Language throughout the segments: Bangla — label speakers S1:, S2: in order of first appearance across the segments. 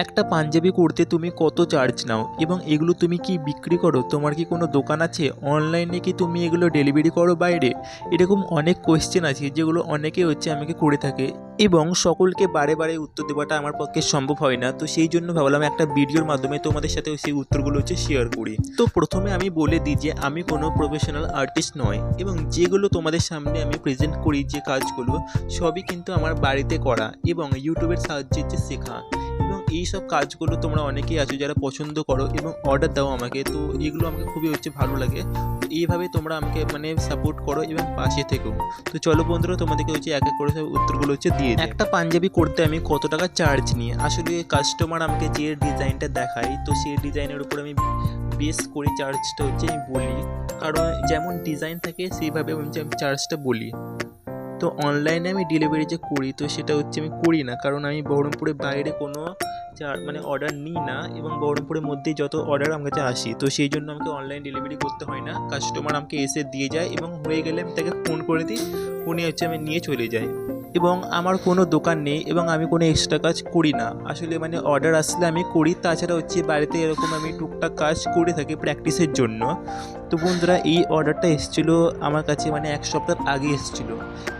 S1: একটা পাঞ্জাবি করতে তুমি কত চার্জ নাও এবং এগুলো তুমি কি বিক্রি করো? তোমার কি কোনো দোকান আছে? অনলাইনে কি তুমি এগুলো ডেলিভারি করো বাইরে? এরকম অনেক কোয়েশ্চেন আছে যেগুলো অনেকে আমাকে করে থাকে এবং সকলকে বারে বারে উত্তর দেওয়াটা আমার পক্ষে সম্ভব হয় না। তো সেই জন্য ভাবলাম একটা ভিডিওর মাধ্যমে তোমাদের সাথে সেই উত্তরগুলো শেয়ার করি। তো প্রথমে আমি বলে দিই যে আমি কোনো প্রফেশনাল আর্টিস্ট নয় এবং যেগুলো তোমাদের সামনে আমি প্রেজেন্ট করি যে কাজগুলো সবই কিন্তু আমার বাড়িতে করা এবং ইউটিউবের সাহায্যে শেখা। এবং এই সব কাজগুলো তোমরা অনেকেই আছো যারা পছন্দ করো এবং অর্ডার দাও আমাকে। তো এগুলো আমাকে খুবই ভালো লাগে। তো এইভাবে তোমরা আমাকে সাপোর্ট করো এবং পাশে থেকেও। তো চলো বন্ধুরা, তোমাদেরকে এক এক করে সব উত্তরগুলো দিয়ে দিই। একটা পাঞ্জাবি করতে আমি কত টাকা চার্জ নিই? আসলে কাস্টমার আমাকে যে ডিজাইনটা দেখায় তো সেই ডিজাইনের উপর আমি বেস করে চার্জটা আমি বলি, কারণ যেমন ডিজাইন থাকে সেইভাবে আমি চার্জটা বলি। তো অনলাইনে আমি ডেলিভারি যে করি তো সেটা আমি করি না, কারণ আমি বহরমপুরের বাইরে কোনো অর্ডার নিই না এবং বহরমপুরের মধ্যেই যত অর্ডার আমার কাছে আসি তো সেই জন্য আমাকে অনলাইন ডেলিভারি করতে হয় না। কাস্টমার আমাকে এসে দিয়ে যায় এবং হয়ে গেলে আমি তাকে ফোন করে দিই, উনি আমি নিয়ে চলে যাই। এবং আমার কোনো দোকান নেই এবং আমি কোনো এক্সট্রা কাজ করি না। আসলে অর্ডার আসলে আমি করি, তাছাড়া বাড়িতে এরকম আমি টুকটাক কাজ করে থাকি প্র্যাকটিসের জন্য। তো বন্ধুরা, এই অর্ডারটা এসেছিলো আমার কাছে এক সপ্তাহ আগে এসেছিলো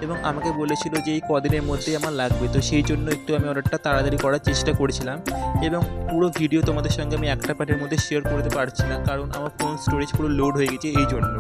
S1: এবং আমাকে বলেছিল যে এই কদিনের মধ্যেই আমার লাগবে। তো সেই জন্য আমি অর্ডারটা তাড়াতাড়ি করার চেষ্টা করেছিলাম এবং পুরো ভিডিও তোমাদের সঙ্গে আমি একটা পার্টের মধ্যে শেয়ার করতে পারছি না, কারণ আমার ফোন স্টোরেজ পুরো লোড হয়ে গেছে এই জন্য।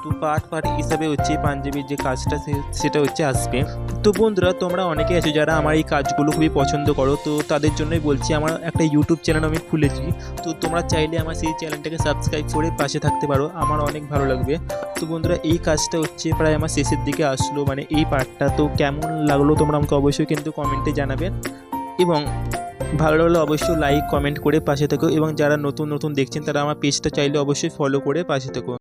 S1: তো পার্ট হিসাবে পাঞ্জাবির যে কাজটা সেটা আসবে। তো বন্ধুরা, তোমরা অনেকে আছো যারা আমার এই কাজগুলো খুবই পছন্দ করো, তো তাদের জন্যই বলছি আমার একটা ইউটিউব চ্যানেল আমি খুলেছি। তো তোমরা চাইলে আমার সেই চ্যানেলটাকে সাবস্ক্রাইব করে পাশে থাকতে পারো, আমার অনেক ভালো লাগবে। তো বন্ধুরা, এই কাজটা প্রায় আমার শেষের দিকে আসলো, এই পার্টটা। তো কেমন লাগলো তোমরা আমাকে অবশ্যই কিন্তু কমেন্টে জানাবেন এবং ভালো লাগলে অবশ্যই লাইক কমেন্ট করে পাশে থেকো এবং যারা নতুন দেখছেন তারা আমার পেজটা চাইলে অবশ্যই ফলো করে পাশে থেকো।